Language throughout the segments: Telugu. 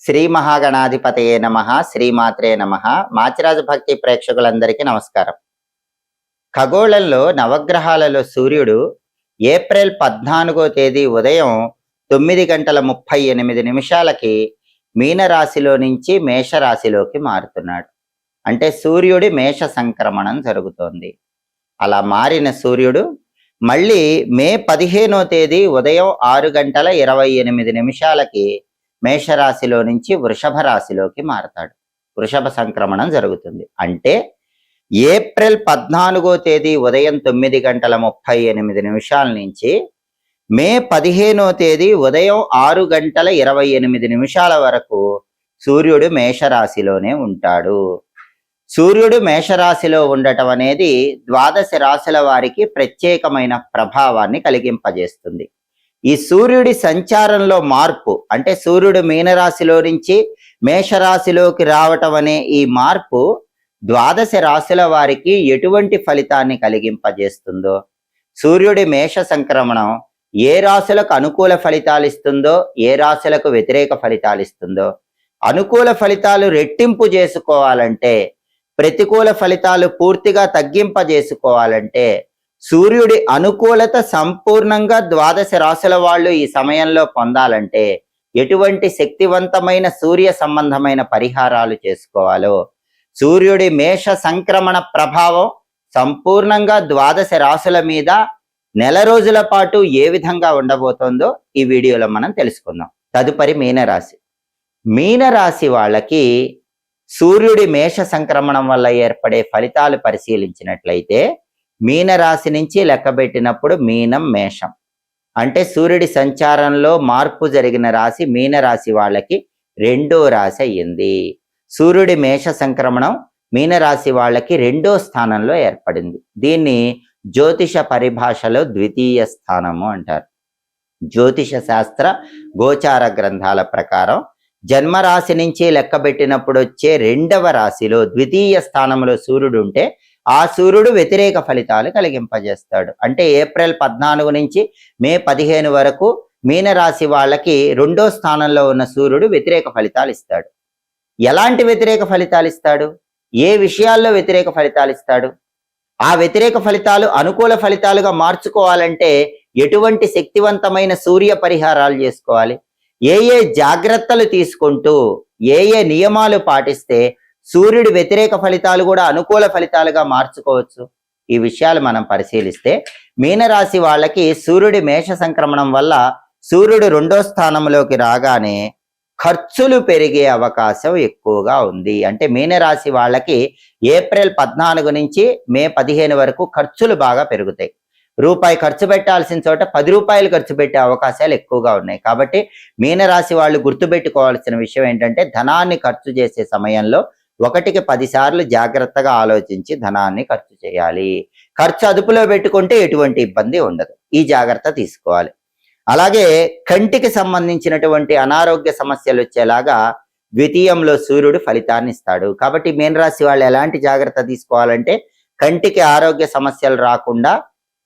శ్రీ మహాగణాధిపతయే నమః, శ్రీమాత్రే నమః. మాచిరాజు భక్తి ప్రేక్షకులందరికీ నమస్కారం. ఖగోళంలో నవగ్రహాలలో సూర్యుడు ఏప్రిల్ 14వ తేదీ ఉదయం 9:38 మీనరాశిలో నుంచి మేషరాశిలోకి మారుతున్నాడు. అంటే సూర్యుడి మేష సంక్రమణం జరుగుతోంది. అలా మారిన సూర్యుడు మళ్ళీ మే 15వ తేదీ ఉదయం 6:28 మేషరాశిలో నుంచి వృషభ రాశిలోకి మారతాడు. వృషభ సంక్రమణం జరుగుతుంది. అంటే ఏప్రిల్ 14వ తేదీ ఉదయం 9:38 నుంచి మే 15వ తేదీ ఉదయం 6:28 వరకు సూర్యుడు మేషరాశిలోనే ఉంటాడు. సూర్యుడు మేషరాశిలో ఉండటం అనేది ద్వాదశ రాశుల వారికి ప్రత్యేకమైన ప్రభావాన్ని కలిగింపజేస్తుంది. ఈ సూర్యుడి సంచారంలో మార్పు, అంటే సూర్యుడు మీనరాశిలో నుంచి మేషరాశిలోకి రావటం అనే ఈ మార్పు ద్వాదశ రాశుల వారికి ఎటువంటి ఫలితాన్ని కలిగింపజేస్తుందో, సూర్యుడి మేష సంక్రమణం ఏ రాశులకు అనుకూల ఫలితాలు ఇస్తుందో, ఏ రాశులకు వ్యతిరేక ఫలితాలు ఇస్తుందో, అనుకూల ఫలితాలు రెట్టింపు చేసుకోవాలంటే, ప్రతికూల ఫలితాలు పూర్తిగా తగ్గింపజేసుకోవాలంటే సూర్యుడి అనుకూలత సంపూర్ణంగా ద్వాదశ రాశుల వాళ్ళు ఈ సమయంలో పొందాలంటే ఎటువంటి శక్తివంతమైన సూర్య సంబంధమైన పరిహారాలు చేసుకోవాలో, సూర్యుడి మేష సంక్రమణ ప్రభావం సంపూర్ణంగా ద్వాదశ రాశుల మీద నెల రోజుల పాటు ఏ విధంగా ఉండబోతోందో ఈ వీడియోలో మనం తెలుసుకుందాం. తదుపరి మీనరాశి. మీనరాశి వాళ్ళకి సూర్యుడి మేష సంక్రమణం వల్ల ఏర్పడే ఫలితాలు పరిశీలించినట్లయితే మీనరాశి నుంచి లెక్కబెట్టినప్పుడు మీనం మేషం, అంటే సూర్యుడి సంచారంలో మార్పు జరిగిన రాశి మీనరాశి వాళ్ళకి 2వ రాశి అయ్యింది. సూర్యుడి మేష సంక్రమణం మీనరాశి వాళ్ళకి 2వ స్థానంలో ఏర్పడింది. దీన్ని జ్యోతిష పరిభాషలో ద్వితీయ స్థానము అంటారు. జ్యోతిష శాస్త్ర గోచార గ్రంథాల ప్రకారం జన్మరాశి నుంచి లెక్కబెట్టినప్పుడు వచ్చే 2వ రాశిలో ద్వితీయ స్థానంలో సూర్యుడు ఉంటే ఆ సూర్యుడు వ్యతిరేక ఫలితాలు కలిగింపజేస్తాడు. అంటే ఏప్రిల్ 14 నుంచి మే 15 వరకు మీనరాశి వాళ్ళకి 2వ స్థానంలో ఉన్న సూర్యుడు వ్యతిరేక ఫలితాలు ఇస్తాడు. ఎలాంటి వ్యతిరేక ఫలితాలు ఇస్తాడు? ఏ విషయాల్లో వ్యతిరేక ఫలితాలు ఇస్తాడు? ఆ వ్యతిరేక ఫలితాలు అనుకూల ఫలితాలుగా మార్చుకోవాలంటే ఎటువంటి శక్తివంతమైన సూర్య పరిహారాలు చేసుకోవాలి, ఏ జాగ్రత్తలు తీసుకుంటూ ఏ నియమాలు పాటిస్తే సూర్యుడి వ్యతిరేక ఫలితాలు కూడా అనుకూల ఫలితాలుగా మార్చుకోవచ్చు, ఈ విషయాలు మనం పరిశీలిస్తే మీనరాశి వాళ్ళకి సూర్యుడి మేష సంక్రమణం వల్ల సూర్యుడు 2వ స్థానంలోకి రాగానే ఖర్చులు పెరిగే అవకాశం ఎక్కువగా ఉంది. అంటే మీనరాశి వాళ్ళకి ఏప్రిల్ 14 నుంచి మే 15 వరకు ఖర్చులు బాగా పెరుగుతాయి. రూపాయి ఖర్చు పెట్టాల్సిన చోట 10 రూపాయలు ఖర్చు పెట్టే అవకాశాలు ఎక్కువగా ఉన్నాయి. కాబట్టి మీనరాశి వాళ్ళు గుర్తుపెట్టుకోవాల్సిన విషయం ఏంటంటే ధనాన్ని ఖర్చు చేసే సమయంలో 1కి 10 సార్లు జాగ్రత్తగా ఆలోచించి ధనాన్ని ఖర్చు చేయాలి. ఖర్చు అదుపులో పెట్టుకుంటే ఎటువంటి ఇబ్బంది ఉండదు. ఈ జాగ్రత్త తీసుకోవాలి. అలాగే కంటికి సంబంధించినటువంటి అనారోగ్య సమస్యలు వచ్చేలాగా ద్వితీయంలో సూర్యుడు ఫలితాన్ని ఇస్తాడు. కాబట్టి మీనరాశి వాళ్ళు ఎలాంటి జాగ్రత్త తీసుకోవాలంటే కంటికి ఆరోగ్య సమస్యలు రాకుండా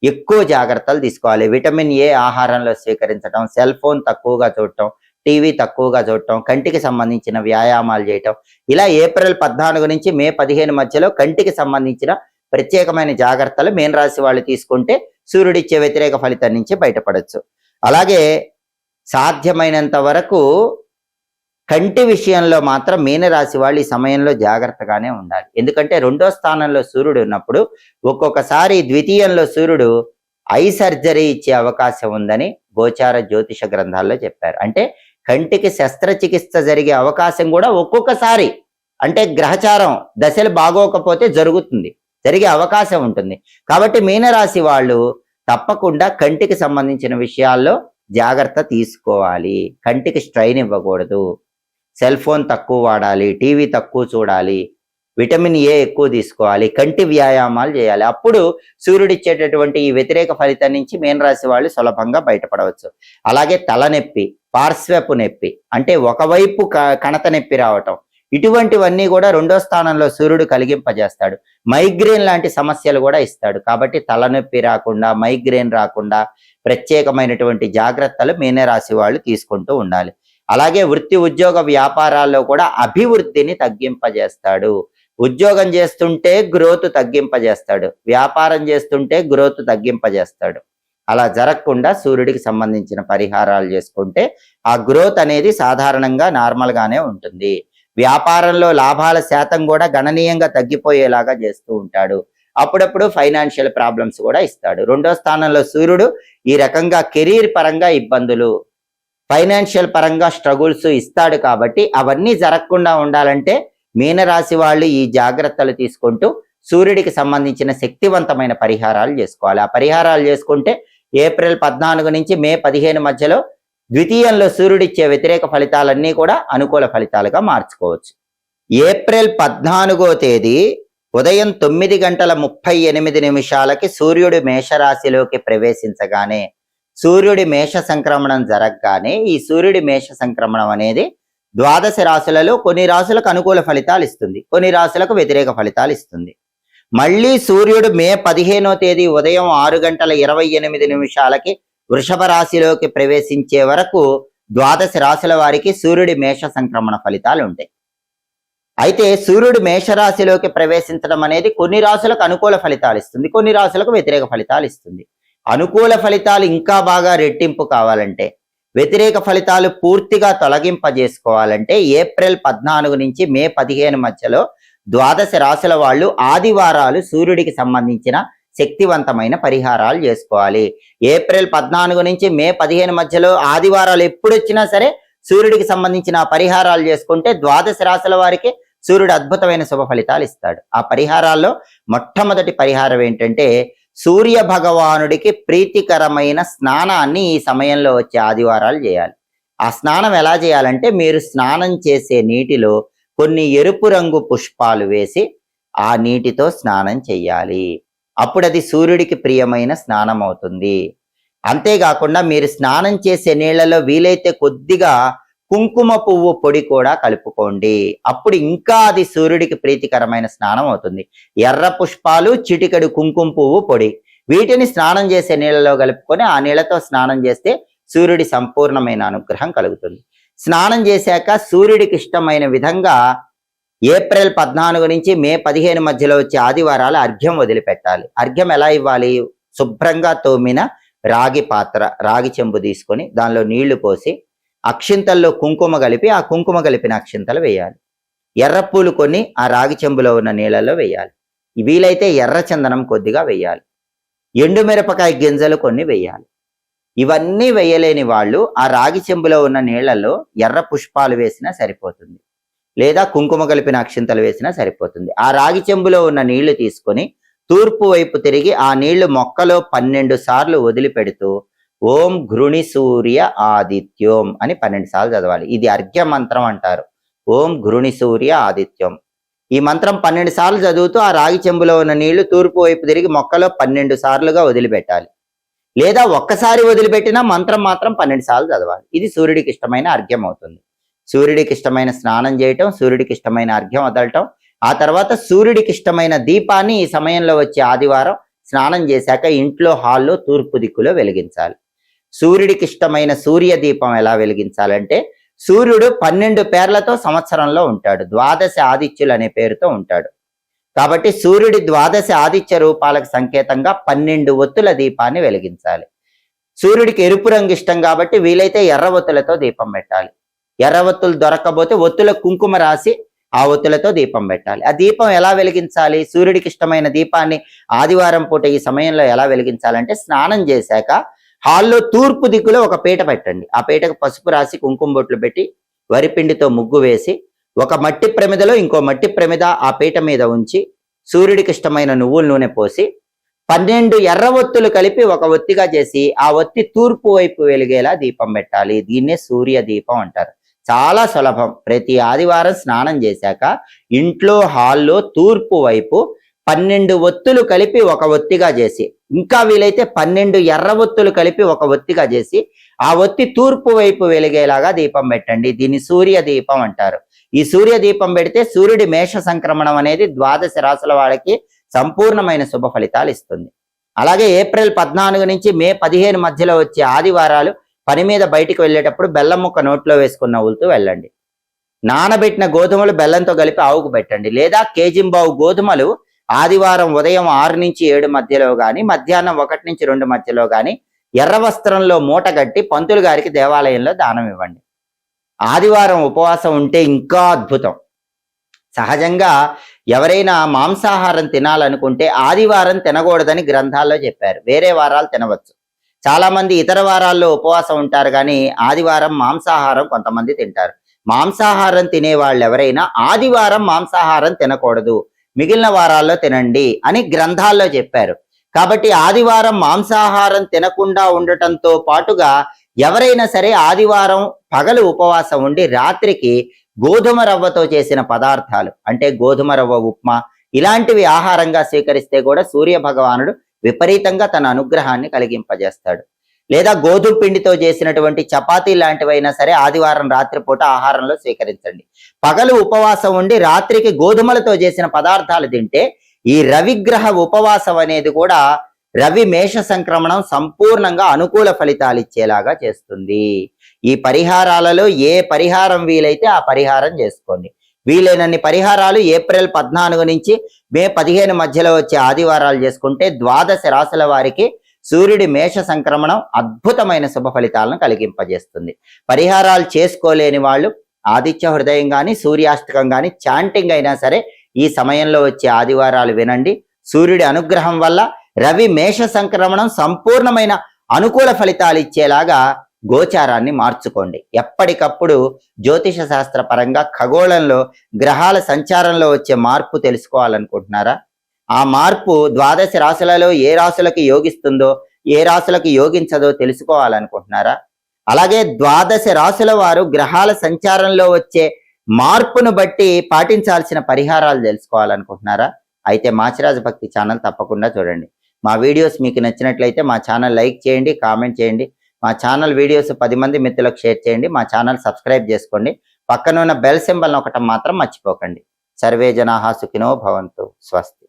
ఎక్కువ జాగ్రత్తలు తీసుకోవాలి. విటమిన్ ఏ ఆహారంలో స్వీకరించడం, సెల్ ఫోన్ తక్కువగా చూడటం, టీవీ తక్కువగా చూడటం, కంటికి సంబంధించిన వ్యాయామాలు చేయటం, ఇలా ఏప్రిల్ 14 నుంచి మే 15 మధ్యలో కంటికి సంబంధించిన ప్రత్యేకమైన జాగ్రత్తలు మీనరాశి వాళ్ళు తీసుకుంటే సూర్యుడిచ్చే వ్యతిరేక ఫలితం నుంచి బయటపడవచ్చు. అలాగే సాధ్యమైనంత వరకు కంటి విషయంలో మాత్రం మీనరాశి వాళ్ళు ఈ సమయంలో జాగ్రత్తగానే ఉండాలి. ఎందుకంటే 2వ స్థానంలో సూర్యుడు ఉన్నప్పుడు ఒక్కొక్కసారి ద్వితీయంలో సూర్యుడు ఐ సర్జరీ ఇచ్చే అవకాశం ఉందని గోచార జ్యోతిష గ్రంథాల్లో చెప్పారు. అంటే కంటికి శస్త్రచికిత్స జరిగే అవకాశం కూడా ఒక్కొక్కసారి, అంటే గ్రహచారం దశలు బాగోకపోతే జరిగే అవకాశం ఉంటుంది. కాబట్టి మీనరాశి వాళ్ళు తప్పకుండా కంటికి సంబంధించిన విషయాల్లో జాగ్రత్త తీసుకోవాలి. కంటికి స్ట్రైన్ ఇవ్వకూడదు, సెల్ ఫోన్ తక్కువ వాడాలి, టీవీ తక్కువ చూడాలి, విటమిన్ ఏ ఎక్కువ తీసుకోవాలి, కంటి వ్యాయామాలు చేయాలి. అప్పుడు సూర్యుడిచ్చేటటువంటి ఈ వ్యతిరేక ఫలితం నుంచి మీనరాశి వాళ్ళు సులభంగా బయటపడవచ్చు. అలాగే తలనొప్పి, పార్శ్వపు నొప్పి, అంటే ఒకవైపు కణత నొప్పి రావటం, ఇటువంటివన్నీ కూడా 2వ స్థానంలో సూర్యుడు కలిగింపజేస్తాడు. మైగ్రేన్ లాంటి సమస్యలు కూడా ఇస్తాడు. కాబట్టి తలనొప్పి రాకుండా, మైగ్రేన్ రాకుండా ప్రత్యేకమైనటువంటి జాగ్రత్తలు మీనరాశి వాళ్ళు తీసుకుంటూ ఉండాలి. అలాగే వృత్తి ఉద్యోగ వ్యాపారాల్లో కూడా అభివృద్ధిని తగ్గింపజేస్తాడు. ఉద్యోగం చేస్తుంటే గ్రోత్ తగ్గింపజేస్తాడు, వ్యాపారం చేస్తుంటే గ్రోత్ తగ్గింపజేస్తాడు. అలా జరగకుండా సూర్యుడికి సంబంధించిన పరిహారాలు చేసుకుంటే ఆ గ్రోత్ అనేది సాధారణంగా నార్మల్ గానే ఉంటుంది. వ్యాపారంలో లాభాల శాతం కూడా గణనీయంగా తగ్గిపోయేలాగా చేస్తూ ఉంటాడు. అప్పుడప్పుడు ఫైనాన్షియల్ ప్రాబ్లమ్స్ కూడా ఇస్తాడు. 2వ స్థానంలో సూర్యుడు ఈ రకంగా కెరీర్ పరంగా ఇబ్బందులు, ఫైనాన్షియల్ పరంగా స్ట్రగుల్స్ ఇస్తాడు. కాబట్టి అవన్నీ జరగకుండా ఉండాలంటే మీనరాశి వాళ్ళు ఈ జాగ్రత్తలు తీసుకుంటూ సూర్యుడికి సంబంధించిన శక్తివంతమైన పరిహారాలు చేసుకోవాలి. ఆ పరిహారాలు చేసుకుంటే ఏప్రిల్ 14 నుంచి మే 15 మధ్యలో ద్వితీయంలో సూర్యుడిచ్చే వ్యతిరేక ఫలితాలన్నీ కూడా అనుకూల ఫలితాలుగా మార్చుకోవచ్చు. ఏప్రిల్ 14వ తేదీ ఉదయం 9:38 సూర్యుడు మేషరాశిలోకి ప్రవేశించగానే, సూర్యుడి మేష సంక్రమణం జరగగానే, ఈ సూర్యుడి మేష సంక్రమణం అనేది ద్వాదశ రాశులలో కొన్ని రాశులకు అనుకూల ఫలితాలు ఇస్తుంది, కొన్ని రాశులకు వ్యతిరేక ఫలితాలు ఇస్తుంది. మళ్ళీ సూర్యుడు మే 15వ తేదీ ఉదయం 6:28 వృషభ రాశిలోకి ప్రవేశించే వరకు ద్వాదశ రాశుల వారికి సూర్యుడి మేష సంక్రమణ ఫలితాలు ఉంటాయి. అయితే సూర్యుడు మేషరాశిలోకి ప్రవేశించడం అనేది కొన్ని రాశులకు అనుకూల ఫలితాలు ఇస్తుంది, కొన్ని రాశులకు వ్యతిరేక ఫలితాలు ఇస్తుంది. అనుకూల ఫలితాలు ఇంకా బాగా రెట్టింపు కావాలంటే, వ్యతిరేక ఫలితాలు పూర్తిగా తొలగింపజేసుకోవాలంటే ఏప్రిల్ 14 నుంచి మే 15 మధ్యలో ద్వాదశ రాశుల వాళ్ళు ఆదివారాలు సూర్యుడికి సంబంధించిన శక్తివంతమైన పరిహారాలు చేసుకోవాలి. ఏప్రిల్ 14 నుంచి మే 15 మధ్యలో ఆదివారాలు ఎప్పుడు వచ్చినా సరే సూర్యుడికి సంబంధించిన పరిహారాలు చేసుకుంటే ద్వాదశ రాశుల వారికి సూర్యుడు అద్భుతమైన శుభ ఫలితాలు ఇస్తాడు. ఆ పరిహారాల్లో మొట్టమొదటి పరిహారం ఏంటంటే, సూర్య భగవానుడికి ప్రీతికరమైన స్నానాన్ని ఈ సమయంలో వచ్చే ఆదివారాలు చేయాలి. ఆ స్నానం ఎలా చేయాలంటే, మీరు స్నానం చేసే నీటిలో కొన్ని ఎరుపు రంగు పుష్పాలు వేసి ఆ నీటితో స్నానం చెయ్యాలి. అప్పుడు అది సూర్యుడికి ప్రియమైన స్నానం అవుతుంది. అంతేకాకుండా మీరు స్నానం చేసే నీళ్లలో వీలైతే కొద్దిగా కుంకుమ పువ్వు పొడి కూడా కలుపుకోండి. అప్పుడు ఇంకా అది సూర్యుడికి ప్రీతికరమైన స్నానం అవుతుంది. ఎర్ర పుష్పాలు, చిటికెడు కుంకుమ పువ్వు పొడి, వీటిని స్నానం చేసే నీళ్ళలో కలుపుకొని ఆ నీళ్లతో స్నానం చేస్తే సూర్యుడి సంపూర్ణమైన అనుగ్రహం కలుగుతుంది. స్నానం చేశాక సూర్యుడికి ఇష్టమైన విధంగా ఏప్రిల్ 14 నుంచి మే 15 మధ్యలో వచ్చే ఆదివారాలు అర్ఘ్యం వదిలిపెట్టాలి. అర్ఘ్యం ఎలా ఇవ్వాలి? శుభ్రంగా తోమిన రాగి పాత్ర, రాగి చెంబు తీసుకొని దానిలో నీళ్లు పోసి అక్షింతల్లో కుంకుమ కలిపి ఆ కుంకుమ కలిపిన అక్షింతలు వేయాలి. ఎర్రపూలు కొన్ని ఆ రాగి చెంబులో ఉన్న నీళ్ళల్లో వేయాలి. వీలైతే ఎర్ర చందనం కొద్దిగా వేయాలి. ఎండుమిరపకాయ గింజలు కొన్ని వేయాలి. ఇవన్నీ వేయలేని వాళ్ళు ఆ రాగి చెంబులో ఉన్న నీళ్లలో ఎర్ర పుష్పాలు వేసినా సరిపోతుంది, లేదా కుంకుమ కలిపిన అక్షింతలు వేసినా సరిపోతుంది. ఆ రాగి చెంబులో ఉన్న నీళ్లు తీసుకొని తూర్పు వైపు తిరిగి ఆ నీళ్లు మొక్కలో 12 సార్లు వదిలిపెడుతూ ఓం ఘృణి సూర్య ఆదిత్యోం అని 12 సార్లు చదవాలి. ఇది అర్ఘ్య మంత్రం అంటారు. ఓం ఘృణి సూర్య ఆదిత్యం. ఈ మంత్రం 12 సార్లు చదువుతూ ఆ రాగి చెంబులో ఉన్న నీళ్లు తూర్పు వైపు తిరిగి మొక్కలో 12 సార్లుగా వదిలిపెట్టాలి. లేదా ఒక్కసారి వదిలిపెట్టినా మంత్రం మాత్రం 12 సార్లు చదవాలి. ఇది సూర్యుడికి ఇష్టమైన అర్ఘ్యం అవుతుంది. సూర్యుడికి ఇష్టమైన స్నానం చేయటం, సూర్యుడికి ఇష్టమైన అర్ఘ్యం వదలటం, ఆ తర్వాత సూర్యుడికి ఇష్టమైన దీపాన్ని ఈ సమయంలో వచ్చే ఆదివారం స్నానం చేశాక ఇంట్లో హాల్లో తూర్పు దిక్కులో వెలిగించాలి. సూర్యుడికి ఇష్టమైన సూర్య దీపం ఎలా వెలిగించాలంటే, సూర్యుడు 12 పేర్లతో సంవత్సరంలో ఉంటాడు, ద్వాదశ ఆదిత్యులు అనే పేరుతో ఉంటాడు. కాబట్టి సూర్యుడి ద్వాదశ ఆదిత్య రూపాలకు సంకేతంగా 12 ఒత్తుల దీపాన్ని వెలిగించాలి. సూర్యుడికి ఎరుపు రంగు ఇష్టం కాబట్టి వీలైతే ఎర్ర ఒత్తులతో దీపం పెట్టాలి. ఎర్ర ఒత్తులు దొరకకపోతే ఒత్తుల కుంకుమ రాసి ఆ ఒత్తులతో దీపం పెట్టాలి. ఆ దీపం ఎలా వెలిగించాలి? సూర్యుడికి ఇష్టమైన దీపాన్ని ఆదివారం పూట ఈ సమయంలో ఎలా వెలిగించాలంటే, స్నానం చేశాక హాల్లో తూర్పు దిక్కులో ఒక పీట పెట్టండి. ఆ పీటకు పసుపు రాసి కుంకుమ బొట్లు పెట్టి వరిపిండితో ముగ్గు వేసి ఒక మట్టి ప్రమిదలో ఇంకో మట్టి ప్రమిద ఆ పీట మీద ఉంచి సూర్యుడికి ఇష్టమైన నువ్వుల నూనె పోసి 12 ఎర్ర ఒత్తులు కలిపి ఒక ఒత్తిగా చేసి ఆ ఒత్తి తూర్పు వైపు వెలిగేలా దీపం పెట్టాలి. దీన్నే సూర్య దీపం అంటారు. చాలా సులభం. ప్రతి ఆదివారం స్నానం చేశాక ఇంట్లో హాల్లో తూర్పు వైపు 12 ఒత్తులు కలిపి ఒక ఒత్తిగా చేసి, ఇంకా వీలైతే 12 ఎర్ర ఒత్తులు కలిపి ఒక ఒత్తిగా చేసి ఆ ఒత్తి తూర్పు వైపు వెలిగేలాగా దీపం పెట్టండి. దీన్ని సూర్య దీపం అంటారు. ఈ సూర్య దీపం పెడితే సూర్యుడి మేష సంక్రమణం అనేది ద్వాదశ రాశుల వాళ్ళకి సంపూర్ణమైన శుభ ఫలితాలు ఇస్తుంది. అలాగే ఏప్రిల్ 14 నుంచి మే 15 మధ్యలో వచ్చే ఆదివారాలు పని మీద బయటికి వెళ్ళేటప్పుడు బెల్లం ముక్క నోట్లో వేసుకుని నవ్వులుతూ వెళ్ళండి. నానబెట్టిన గోధుమలు బెల్లంతో కలిపి ఆవుకు పెట్టండి. లేదా కేజింబావు గోధుమలు ఆదివారం ఉదయం 6 నుంచి 7 మధ్యలో కానీ, మధ్యాహ్నం 1 నుంచి 2 మధ్యలో కానీ ఎర్ర వస్త్రంలో మూట కట్టి పంతులు గారికి దేవాలయంలో దానం ఇవ్వండి. ఆదివారం ఉపవాసం ఉంటే ఇంకా అద్భుతం. సహజంగా ఎవరైనా మాంసాహారం తినాలనుకుంటే ఆదివారం తినకూడదని గ్రంథాల్లో చెప్పారు. వేరే వారాలు తినవచ్చు. చాలా మంది ఇతర వారాల్లో ఉపవాసం ఉంటారు, కానీ ఆదివారం మాంసాహారం కొంతమంది తింటారు. మాంసాహారం తినే వాళ్ళు ఎవరైనా ఆదివారం మాంసాహారం తినకూడదు, మిగిలిన వారాల్లో తినండి అని గ్రంథాల్లో చెప్పారు. కాబట్టి ఆదివారం మాంసాహారం తినకుండా ఉండటంతో పాటుగా ఎవరైనా సరే ఆదివారం పగలు ఉపవాసం ఉండి రాత్రికి గోధుమ రవ్వతో చేసిన పదార్థాలు అంటే గోధుమ రవ్వ ఉప్మా ఇలాంటివి ఆహారంగా స్వీకరిస్తే కూడా సూర్య భగవానుడు విపరీతంగా తన అనుగ్రహాన్ని కలిగింపజేస్తాడు. లేదా గోధుమ పిండితో చేసినటువంటి చపాతీ లాంటివైనా సరే ఆదివారం రాత్రిపూట ఆహారంలో స్వీకరించండి. పగలు ఉపవాసం ఉండి రాత్రికి గోధుమలతో చేసిన పదార్థాలు తింటే ఈ రవిగ్రహ ఉపవాసం అనేది కూడా రవి మేష సంక్రమణం సంపూర్ణంగా అనుకూల ఫలితాలు ఇచ్చేలాగా చేస్తుంది. ఈ పరిహారాలలో ఏ పరిహారం వీలైతే ఆ పరిహారం చేసుకోండి. వీలైనన్ని పరిహారాలు ఏప్రిల్ 14 నుంచి మే 15 మధ్యలో వచ్చే ఆదివారాలు చేసుకుంటే ద్వాదశ రాశుల వారికి సూర్యుడి మేష సంక్రమణం అద్భుతమైన శుభ ఫలితాలను కలిగింపజేస్తుంది. పరిహారాలు చేసుకోలేని వాళ్ళు ఆదిత్య హృదయం కానీ, సూర్యాష్టకం కానీ, చాంటింగ్ అయినా సరే ఈ సమయంలో వచ్చే ఆదివారాలు వినండి. సూర్యుడి అనుగ్రహం వల్ల రవి మేష సంక్రమణం సంపూర్ణమైన అనుకూల ఫలితాలు ఇచ్చేలాగా గోచారాన్ని మార్చుకోండి. ఎప్పటికప్పుడు జ్యోతిష శాస్త్ర పరంగా ఖగోళంలో గ్రహాల సంచారంలో వచ్చే మార్పు తెలుసుకోవాలనుకుంటున్నారా? ఆ మార్పు ద్వాదశ రాశులలో ఏ రాశులకు యోగిస్తుందో ఏ రాశులకు యోగించదో తెలుసుకోవాలనుకుంటున్నారా? అలాగే ద్వాదశ రాశుల వారు గ్రహాల సంచారంలో వచ్చే మార్పును బట్టి పాటించాల్సిన పరిహారాలు తెలుసుకోవాలనుకుంటున్నారా? అయితే మాచిరాజు భక్తి ఛానల్ తప్పకుండా చూడండి. మా వీడియోస్ మీకు నచ్చినట్లయితే మా ఛానల్ లైక్ చేయండి, కామెంట్ చేయండి. మా ఛానల్ వీడియోస్ 10 మంది మిత్రులకు షేర్ చేయండి. మా ఛానల్ సబ్స్క్రైబ్ చేసుకోండి. పక్కన ఉన్న బెల్ సింబల్ నొక్కటం మాత్రం మర్చిపోకండి. సర్వే జనాః సుఖినో భవంతు. స్వస్తి.